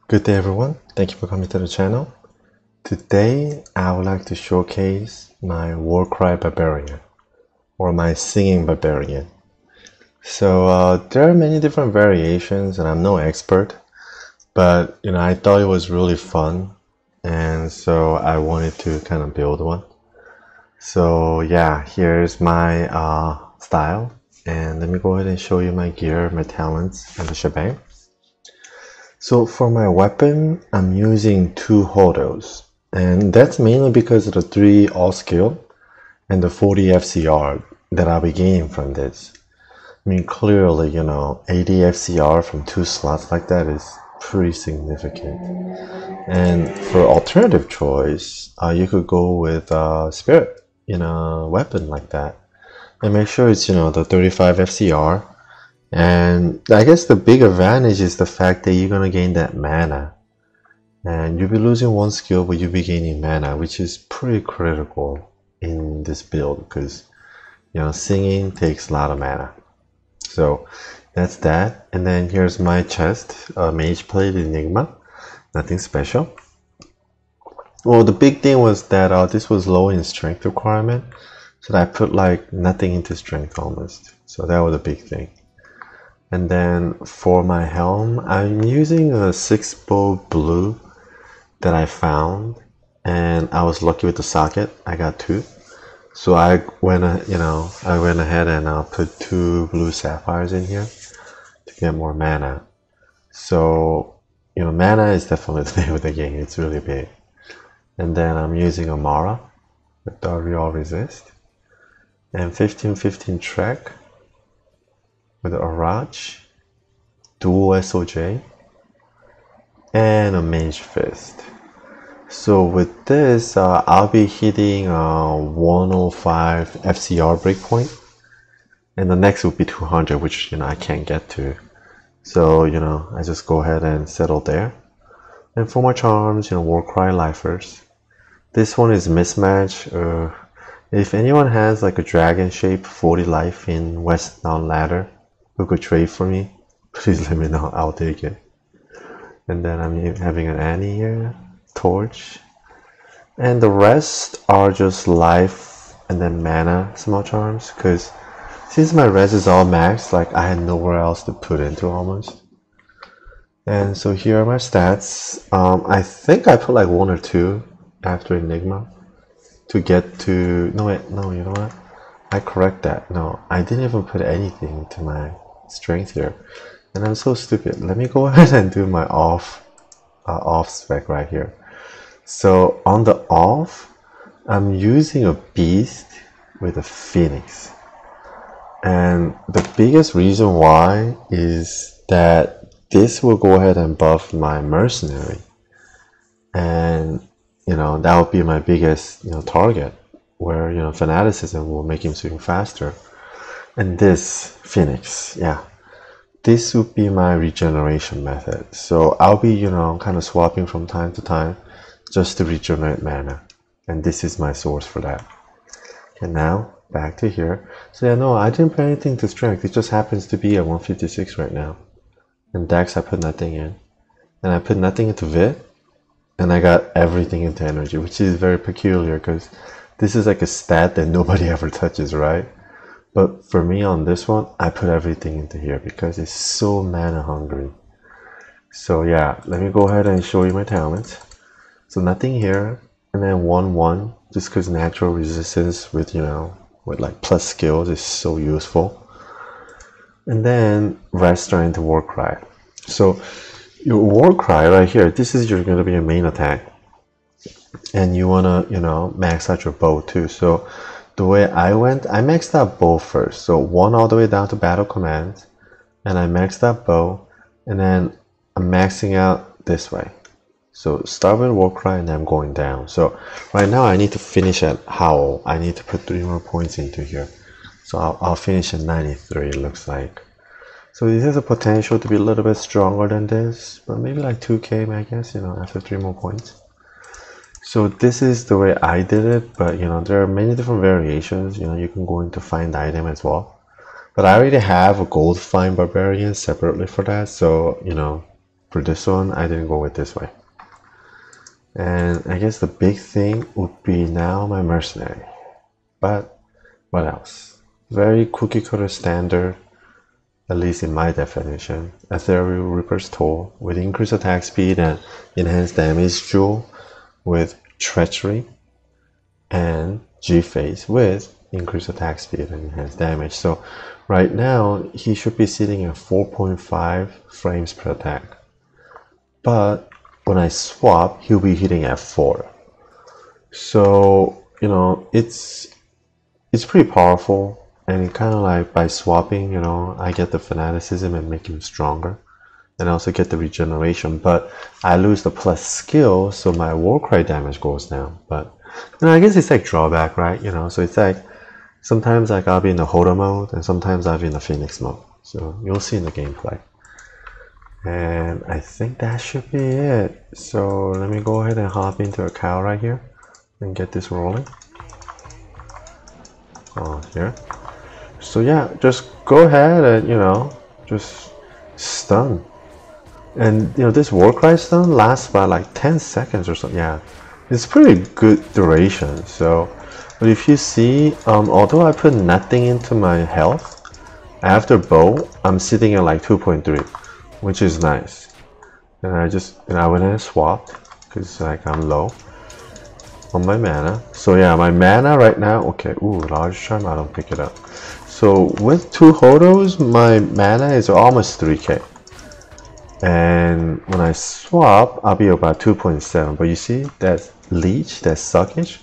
Good day everyone, thank you for coming to the channel. Today I would like to showcase my Warcry Barbarian or my singing Barbarian. So there are many different variations and I'm no expert, but I thought it was really fun and so I wanted to kind of build one. So yeah, here's my style, and let me go ahead and show you my gear, my talents, and the shebang. So for my weapon, I'm using 2 Hotos, and that's mainly because of the 3 all skill and the 40 FCR that I'll be gaining from this. I mean, clearly, 80 FCR from 2 slots like that is pretty significant. And for alternative choice, you could go with Spirit in a weapon like that. And make sure it's, the 35 FCR. And I guess the big advantage is the fact that you're gonna gain that mana. And you'll be losing 1 skill, but you'll be gaining mana, which is pretty critical in this build because, singing takes a lot of mana. So that's that. And then here's my chest, Mage Plate Enigma. Nothing special. Well, the big thing was that this was low in strength requirement, so I put like nothing into strength almost. So that was a big thing. And then for my helm, I'm using a 6-bow blue that I found, and I was lucky with the socket. I got 2, so I went ahead and put 2 blue sapphires in here to get more mana. So mana is definitely the name of the game. It's really big. And then I'm using a Mara with the real resist, and 15-15 Trek with a Raj, Dual SOJ, and a Mage Fist. So with this, I'll be hitting 105 FCR breakpoint, and the next would be 200, which I can't get to. So I just go ahead and settle there. And for my charms, Warcry Lifers. This one is mismatch. If anyone has like a dragon shape 40 life in West Down Ladder who could trade for me, please let me know, I'll take it. And then I'm having an Annie here, Torch, and the rest are just life and then mana small charms, because since my res is all maxed, like I had nowhere else to put into almost. And so here are my stats. I think I put like 1 or 2 after Enigma to get to, no wait, no, you know what, I correct that. No, I didn't even put anything to my strength here, and I'm so stupid. Let me go ahead and do my off spec right here. So on the off, I'm using a beast with a phoenix, and the biggest reason why is that this will go ahead and buff my mercenary, and that would be my biggest target, where fanaticism will make him swing faster. And this Pheonix, yeah, this would be my regeneration method. So I'll be kind of swapping from time to time just to regenerate mana, and this is my source for that. And now back to here. So yeah, no, I didn't put anything to strength. It just happens to be at 156 right now. And Dex I put nothing in, and I put nothing into Vit, and I got everything into energy, which is very peculiar because this is like a stat that nobody ever touches, right? But for me on this one, I put everything into here because it's so mana hungry. So yeah, let me go ahead and show you my talents. So nothing here, and then 1-1, just because natural resistance with with like plus skills is so useful. And then rest right into Warcry. So your Warcry right here, this is going to be your main attack, and you want to max out your bow too. So the way I went, I maxed out bow first, so 1 all the way down to battle commands, and I maxed out bow, and then I'm maxing out this way. So start with Warcry and then I'm going down. So right now I need to finish at Howl. I need to put 3 more points into here, so I'll finish at 93, it looks like. So this has a potential to be a little bit stronger than this, but maybe like 2k, I guess, after 3 more points. So this is the way I did it, but there are many different variations. You can go into find item as well. But I already have a gold find barbarian separately for that, so for this one, I didn't go with this way. And I guess the big thing would be now my mercenary. But what else? Very cookie cutter standard, at least in my definition. Ethereal Reaper's Toll with increased attack speed and enhanced damage dual with treachery, and G-Phase with increased attack speed and enhanced damage. So right now he should be sitting at 4.5 frames per attack. But when I swap, he'll be hitting at 4. So, you know, it's pretty powerful, and it kind of like by swapping, you know, I get the fanaticism and make him stronger, and I also get the regeneration, but I lose the plus skill, so my Warcry damage goes down. But you know, I guess it's like drawback, right? You know, so it's like sometimes like I'll be in the Hoto mode, and sometimes I'll be in the Pheonix mode. So you'll see in the gameplay. And I think that should be it. So let me go ahead and hop into a cow right here and get this rolling. Oh, here. So yeah, just go ahead and, you know, just stun. And you know, this Warcry stun lasts about like 10 seconds or something. Yeah, it's pretty good duration. So, but if you see, although I put nothing into my health, after bow, I'm sitting at like 2.3, which is nice. And I just, you know, I went and swapped because like I'm low on my mana. So yeah, my mana right now, okay, ooh, large charm, I don't pick it up. So with 2 Hotos, my mana is almost 3k. And when I swap, I'll be about 2.7. But you see, that leech, that suckage,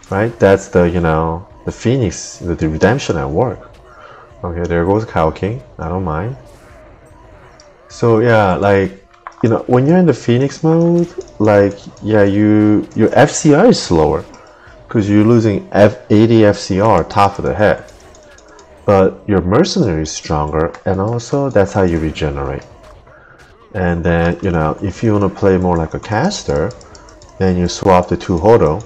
right? That's the, you know, the Pheonix, the redemption at work. Okay, there goes Cow King. I don't mind. So yeah, like, you know, when you're in the Pheonix mode, like, yeah, your FCR is slower because you're losing 80 FCR top of the head. But your mercenary is stronger, and also that's how you regenerate. And then, you know, if you want to play more like a caster, then you swap the 2 Hoto,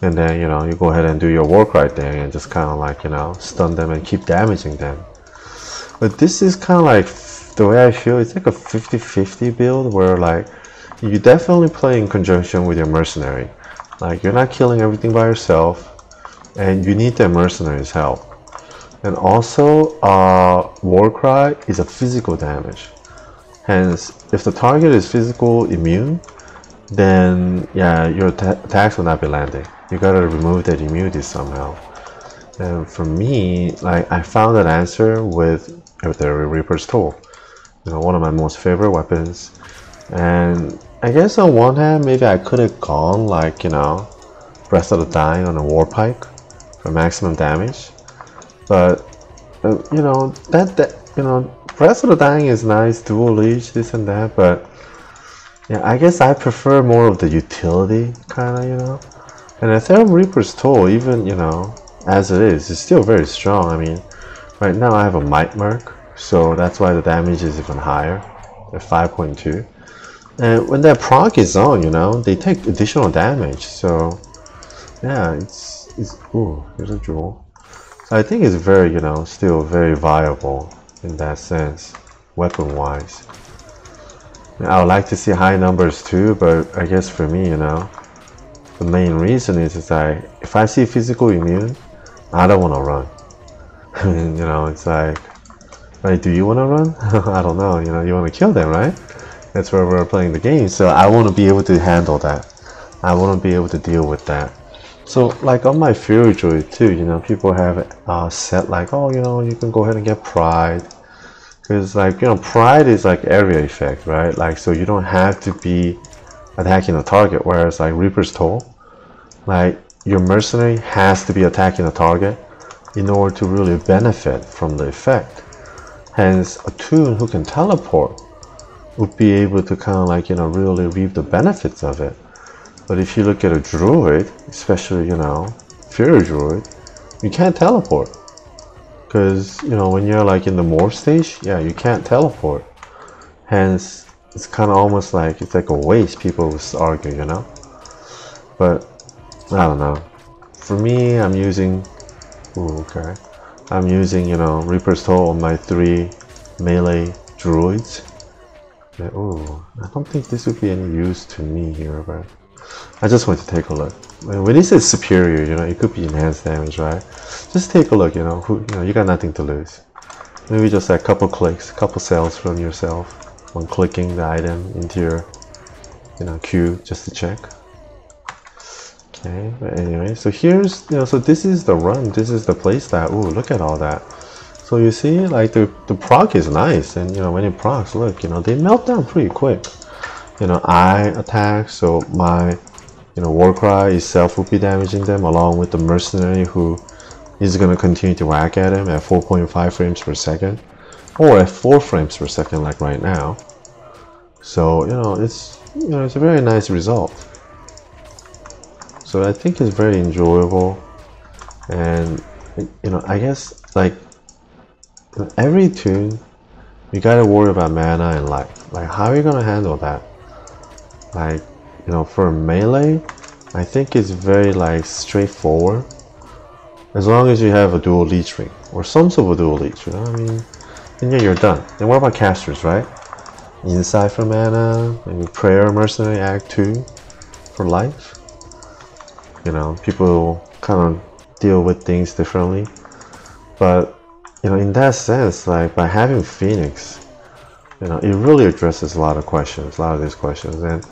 and then, you know, you go ahead and do your Warcry thing and just kind of like, you know, stun them and keep damaging them. But this is kind of like, the way I feel, it's like a 50-50 build where like, you definitely play in conjunction with your mercenary. Like, you're not killing everything by yourself, and you need the mercenary's help. And also, Warcry is a physical damage. Hence, if the target is physical immune, then yeah, your attacks will not be landing. You gotta remove that immunity somehow. And for me, like, I found that answer with the Reaper's Toll. You know, one of my most favorite weapons. And I guess on one hand, maybe I could have gone like, you know, Breath of the Dying on a Warpike for maximum damage. But you know, you know, Breath of the Dying is nice, dual leech, this and that, but yeah, I guess I prefer more of the utility kind of, you know. And Ethereal Reaper's Toll, even, you know, as it is still very strong. I mean, right now I have a Might Merc, so that's why the damage is even higher at 5.2. And when that proc is on, you know, they take additional damage. So yeah, it's ooh, here's a jewel. I think it's very, you know, still very viable in that sense, weapon-wise. I would like to see high numbers too, but I guess for me, you know, the main reason is that if I see physical immune, I don't want to run. I mean, you know, it's like, right, do you want to run? I don't know, you know, you want to kill them, right? That's where we're playing the game, so I want to be able to handle that. I want to be able to deal with that. So like on my Fury Druid too, you know, people have set like, oh, you know, you can go ahead and get Pride. Because like, you know, Pride is like area effect, right? Like, so you don't have to be attacking a target, whereas like Reaper's Toll, like your mercenary has to be attacking a target in order to really benefit from the effect. Hence, a toon who can teleport would be able to kind of like, you know, really reap the benefits of it. But if you look at a druid, especially, you know, Fury Druid, you can't teleport. Because, you know, when you're like in the morph stage, yeah, you can't teleport. Hence, it's kind of almost like, it's like a waste, people would argue, you know. But, I don't know. For me, I'm using, ooh, okay. I'm using, you know, Reaper's Toll on my 3 melee druids. Yeah, ooh, I don't think this would be any use to me here, but I just want to take a look. When he says superior, you know, it could be enhanced damage, right? Just take a look, you know, you got nothing to lose. Maybe just like a couple clicks, couple cells from yourself when clicking the item into your, you know, queue just to check. Okay, but anyway, so here's, you know, so this is the run, this is the playstyle. Ooh, look at all that. So you see, like the proc is nice, and you know, when it procs, look, you know, they melt down pretty quick. You know, I attack, so my, you know, Warcry itself will be damaging them along with the mercenary who is going to continue to whack at him at 4.5 frames per second or at 4 frames per second like right now. So, you know, it's a very nice result. So I think it's very enjoyable, and you know, I guess like every tune you gotta worry about mana and life. Like, how are you gonna handle that? Like, you know, for melee, I think it's very like straightforward. As long as you have a dual leech ring or some sort of a dual leech, you know what I mean? And yeah, you're done. And what about casters, right? Insight for mana, maybe prayer mercenary act 2 for life. You know, people kind of deal with things differently, but you know, in that sense, like by having Pheonix, you know, it really addresses a lot of questions, a lot of these questions, and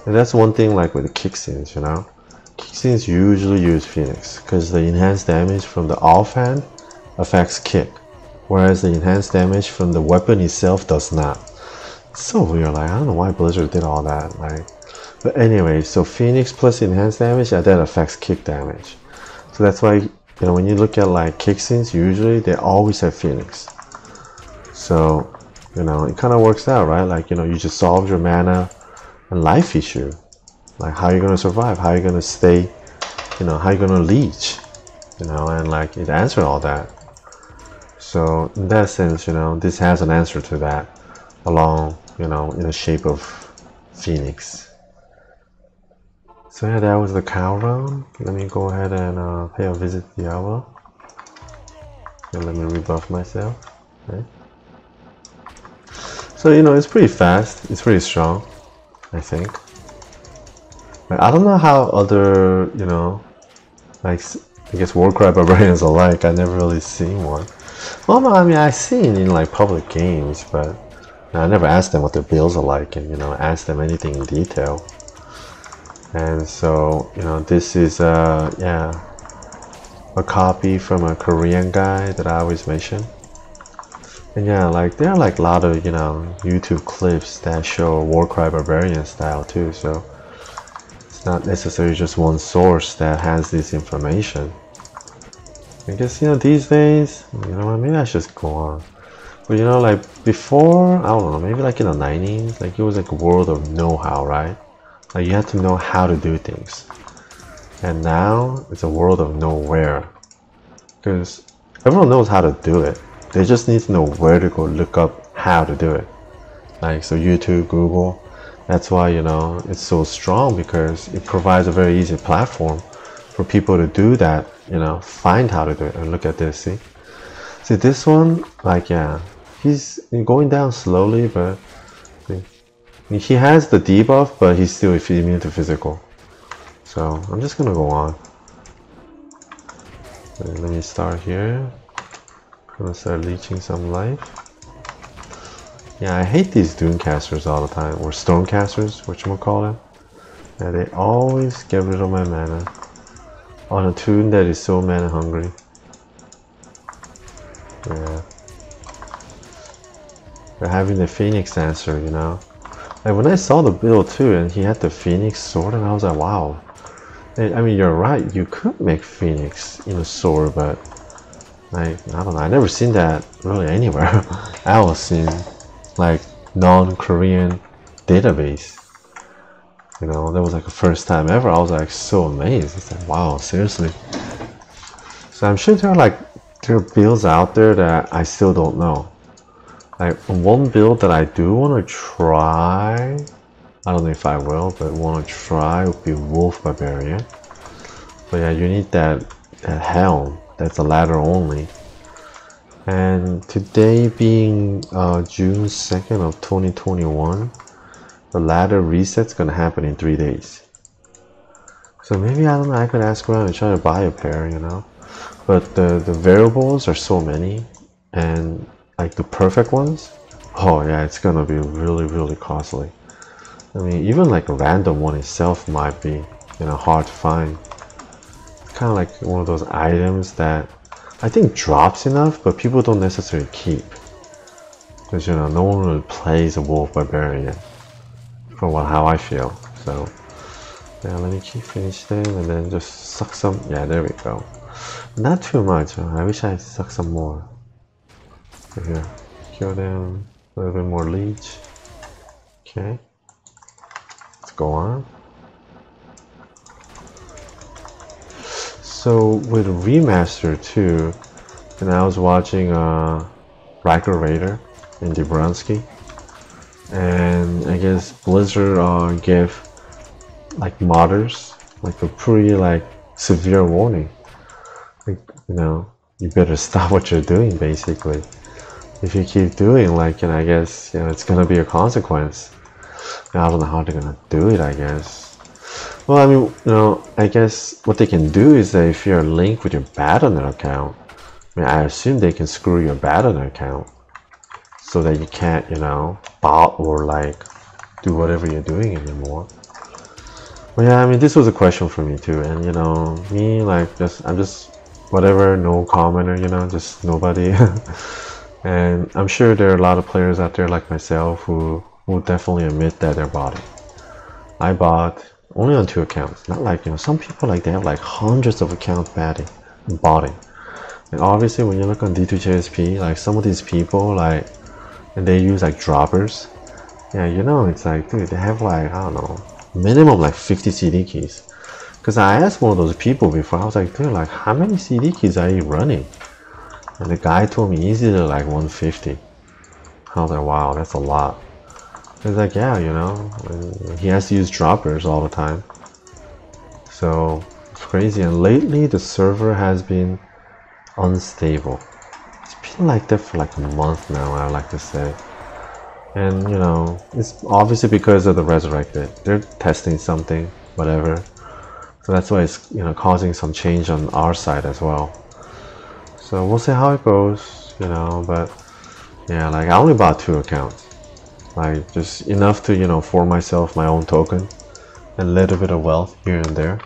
that's one thing like with the kick scenes, you know. Kick scenes usually use Pheonix because the enhanced damage from the offhand affects kick, whereas the enhanced damage from the weapon itself does not. It's so weird, like I don't know why Blizzard did all that, like. But anyway, so Pheonix plus enhanced damage, yeah, that affects kick damage. So that's why, you know, when you look at like kick scenes, usually they always have Pheonix. So, you know, it kind of works out, right? Like, you know, you just solve your mana and life issue. Like, how are you going to survive? How are you going to stay, you know, how are you going to leech? You know, and like it answered all that. So in that sense, you know, this has an answer to that along, you know, in the shape of Pheonix. So yeah, that was the cow round. Let me go ahead and pay a visit to Diablo. And let me rebuff myself. Okay. So, you know, it's pretty fast. It's pretty strong, I think. Like, I don't know how other, you know, like, I guess Warcry Barbarians are like. I never really seen one. Well, no, I mean, I've seen in like public games, but I never asked them what their builds are like and, you know, asked them anything in detail. And so, you know, this is yeah, a copy from a Korean guy that I always mention. And yeah, like there are like a lot of, you know, YouTube clips that show Warcry Barbarian style too, so it's not necessarily just one source that has this information. I guess, you know, these days, you know, maybe I should just go on. But you know, like before, I don't know, maybe like in the 90s, like it was like a world of know-how, right? Like you had to know how to do things. And now it's a world of nowhere, because everyone knows how to do it. They just need to know where to go look up how to do it. Like, so YouTube, Google, that's why, you know, it's so strong, because it provides a very easy platform for people to do that, you know, find how to do it. And look at this, see this one, like, yeah, he's going down slowly, but he has the debuff, but he's still immune to physical. So I'm just gonna go on. Let me start here. I'm gonna start leeching some life. Yeah, I hate these Dunecasters all the time, or Stormcasters, whatchamacallit. Yeah, they always get rid of my mana on a tune that is so mana hungry. Yeah. They're having the Pheonix answer, you know. Like when I saw the build too, and he had the Pheonix sword, and I was like, wow. I mean, you're right, you could make Pheonix in a sword, but I don't know, I never seen that really anywhere else in like non-Korean database. You know, that was like the first time ever. I was like so amazed. It's like, wow, seriously. So I'm sure there are builds out there that I still don't know. Like one build that I do want to try, I don't know if I will, but want to try would be Wolf Barbarian. But yeah, you need that Helm. That's a ladder only. And today being June 2nd of 2021, the ladder reset's gonna happen in 3 days. So maybe, I don't know, I could ask around and try to buy a pair, you know. But the variables are so many, and like the perfect ones, oh yeah, it's gonna be really costly. I mean, even like a random one itself might be, you know, hard to find. It's kind of like one of those items that I think drops enough, but people don't necessarily keep. Because, you know, no one really plays a wolf barbarian, from how I feel. So, yeah, let me finish them and then just suck some. Yeah, there we go. Not too much. I wish I suck some more. So here, kill them. A little bit more leech. Okay. Let's go on. So with remaster too, and I was watching Riker Raider in Debronski, and I guess Blizzard gave like modders like a pretty like severe warning. Like, you know, you better stop what you're doing basically. If you keep doing, like, and I guess, you know, it's gonna be a consequence. I don't know how they're gonna do it, I guess. Well, I mean, you know, I guess what they can do is that if you're linked with your Battle.net account, I mean, I assume they can screw your Battle.net account so that you can't, you know, bot or like do whatever you're doing anymore. But yeah, I mean, this was a question for me too, and you know, me, like, I'm just whatever, no commenter, you know, just nobody. And I'm sure there are a lot of players out there like myself who will definitely admit that they're botting. I bought only on 2 accounts, not like, you know, some people like they have like hundreds of accounts botting. And obviously when you look on D2JSP, like some of these people, like, and they use like droppers, yeah, you know, it's like, dude, they have like, I don't know, minimum like 50 CD keys. Because I asked one of those people before, I was like, dude, like, how many CD keys are you running? And the guy told me easily like 150. I was like, wow, that's a lot. He's like, yeah, you know, he has to use droppers all the time. So it's crazy. And lately the server has been unstable. It's been like that for like a month now, I like to say. And you know, it's obviously because of the resurrected. They're testing something, whatever. So that's why it's, you know, causing some change on our side as well. So we'll see how it goes, you know, but yeah, like I only bought 2 accounts. Like just enough to, you know, form myself my own token and a little bit of wealth here and there.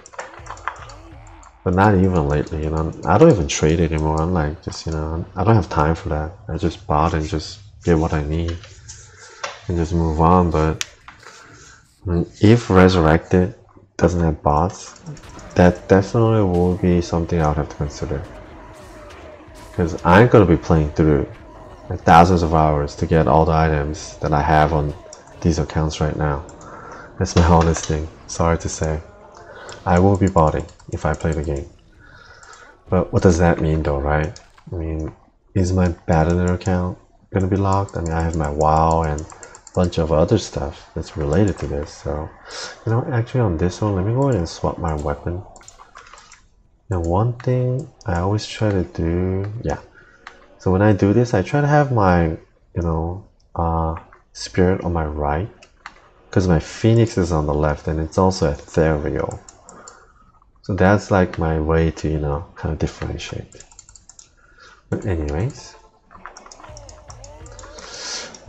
But not even lately, you know, I don't even trade anymore. I'm like, just, you know, I don't have time for that. I just bought and just get what I need and just move on. But if Resurrected doesn't have bots, that definitely will be something I would have to consider. Because I ain't gonna be playing through like thousands of hours to get all the items that I have on these accounts right now. That's my honest thing. Sorry to say. I will be botting if I play the game. But what does that mean though, right? I mean, is my Battle.net account gonna be locked? I mean, I have my WoW and a bunch of other stuff that's related to this. So, you know, actually on this one, let me go ahead and swap my weapon. Now, one thing I always try to do, yeah. So when I do this, I try to have my, you know, spirit on my right, because my Pheonix is on the left, and it's also ethereal. So that's like my way to, you know, kind of differentiate. But anyways,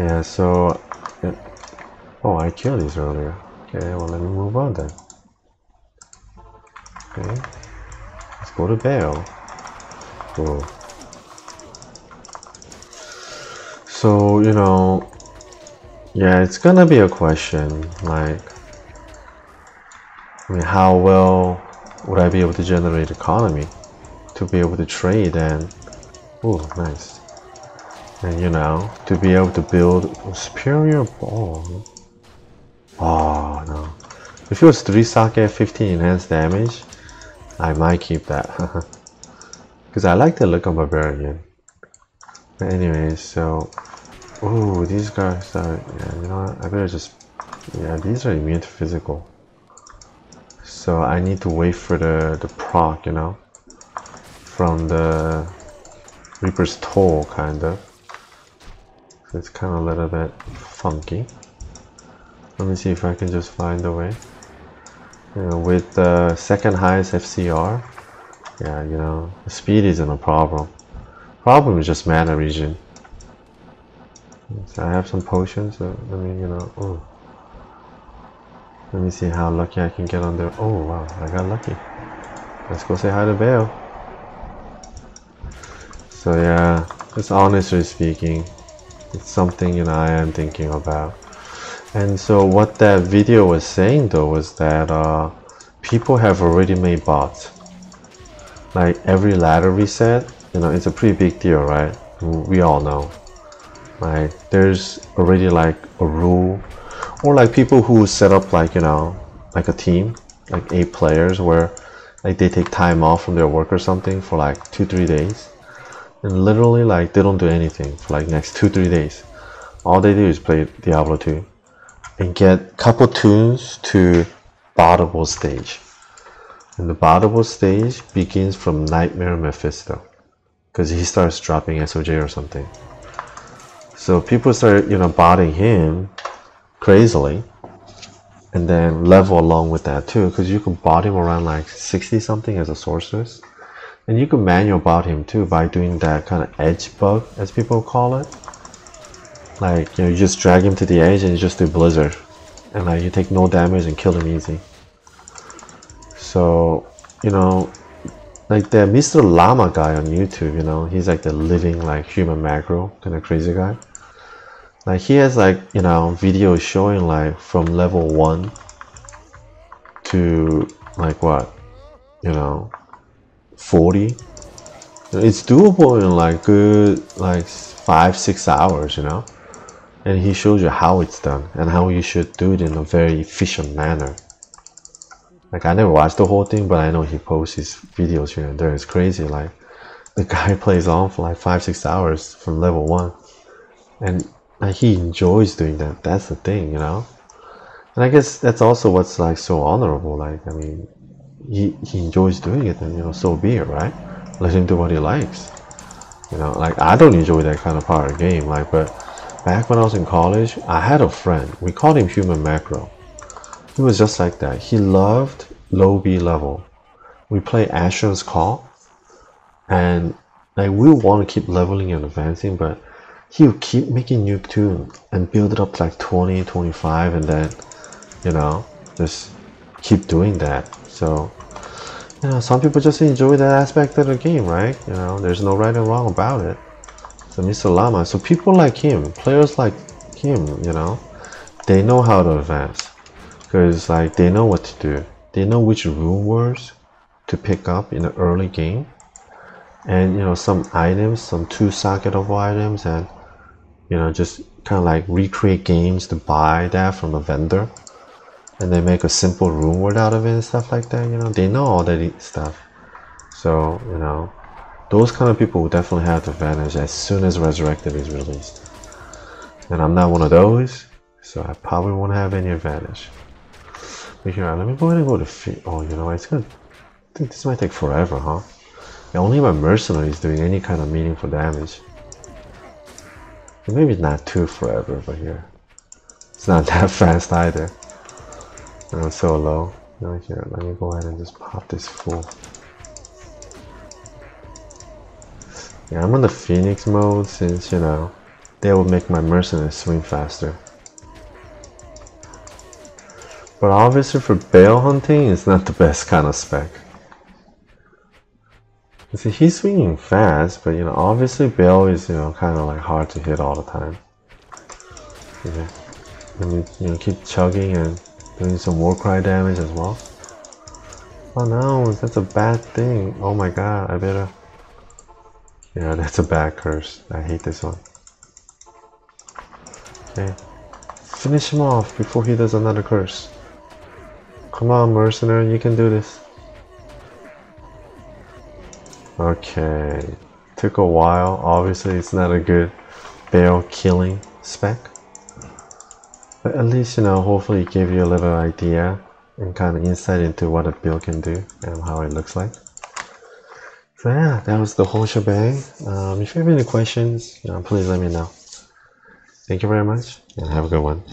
yeah. So, yeah. Oh, I killed these earlier. Okay, well let me move on then. Okay, let's go to Baal. Cool. So, you know, yeah, it's gonna be a question, like, I mean, how well would I be able to generate economy to be able to trade and, oh, nice. And, you know, to be able to build a superior ball. Oh, no. If it was 3 socket, 15 enhanced damage, I might keep that. Because I like the look of Barbarian. But anyways, so, oh, these guys are, yeah, you know what, I better just, yeah, these are immune to physical. So I need to wait for the proc, you know, from the Reaper's Toll, kind of. So it's kind of a little bit funky. Let me see if I can just find a way. You know, with the second highest FCR, yeah, you know, the speed isn't a problem. Problem is just mana regen. So I have some potions, so let me, you know, oh. Let me see how lucky I can get on there. Oh wow, I got lucky. Let's go say hi to Baal. So yeah, just honestly speaking, it's something, you know, I am thinking about. And so what that video was saying though was that people have already made bots. Like every ladder reset, you know, it's a pretty big deal, right? We all know. Like there's already like a rule, or like people who set up like, you know, like a team, like 8 players, where like they take time off from their work or something for like 2-3 days, and literally like they don't do anything for like next 2-3 days. All they do is play Diablo 2 and get couple tunes to bottable stage. And the bottable stage begins from Nightmare Mephisto, because he starts dropping SOJ or something. So people start, you know, botting him crazily, and then level along with that too, because you can bot him around like 60 something as a sorceress, and you can manual bot him too by doing that kind of edge bug, as people call it. Like, you know, you just drag him to the edge and you just do blizzard, and like you take no damage and kill him easy. So, you know, like that Mr. Llama guy on YouTube, you know, he's like the living like human macro kind of crazy guy. Like he has like, you know, videos showing like from level 1 to like what, you know, 40. It's doable in like good like 5-6 hours, you know. And he shows you how it's done and how you should do it in a very efficient manner. Like I never watched the whole thing, but I know he posts his videos here and there. It's crazy. Like the guy plays on for like 5-6 hours from level 1, and like he enjoys doing that. That's the thing, you know. And I guess that's also what's like so honorable. Like, I mean, he enjoys doing it, and you know, so be it, right? Let him do what he likes. You know, like I don't enjoy that kind of part of the game. Like, but back when I was in college, I had a friend. We called him Human Macro. He was just like that. He loved low B level. We play Asheron's Call, and like we want to keep leveling and advancing, but he would keep making new tune and build it up to like 20, 25, and then, you know, just keep doing that. So, you know, some people just enjoy that aspect of the game, right? You know, there's no right and wrong about it. So Mr. Llama, so people like him, players like him, you know, they know how to advance, because like they know what to do. They know which rune words to pick up in the early game, and you know, some items, some 2-socket of items, and you know, just kind of like recreate games to buy that from a vendor, and they make a simple rune word out of it and stuff like that. You know, they know all that stuff. So you know, those kind of people will definitely have the advantage as soon as Resurrected is released. And I'm not one of those, so I probably won't have any advantage. But here, let me go ahead and go to oh, you know, it's gonna, I think this might take forever, huh? Yeah, only my mercenary is doing any kind of meaningful damage. Maybe not too forever, but here, it's not that fast either. And it's so low. Now here, let me go ahead and just pop this full. Yeah, I'm on the Pheonix mode since, you know, they will make my mercenary swing faster. But obviously for Baal hunting, it's not the best kind of spec. You see, he's swinging fast, but you know, obviously Baal is, you know, kind of like hard to hit all the time. Okay. Let me, you know, keep chugging and doing some Warcry damage as well. Oh no, that's a bad thing. Oh my god, I better... Yeah, that's a bad curse. I hate this one. Okay. Finish him off before he does another curse. Come on, mercenary, you can do this. Okay. Took a while. Obviously, it's not a good Baal killing spec. But at least, you know, hopefully it gave you a little idea and kind of insight into what a build can do and how it looks like. So yeah, that was the whole shebang. If you have any questions, please let me know. Thank you very much, and have a good one.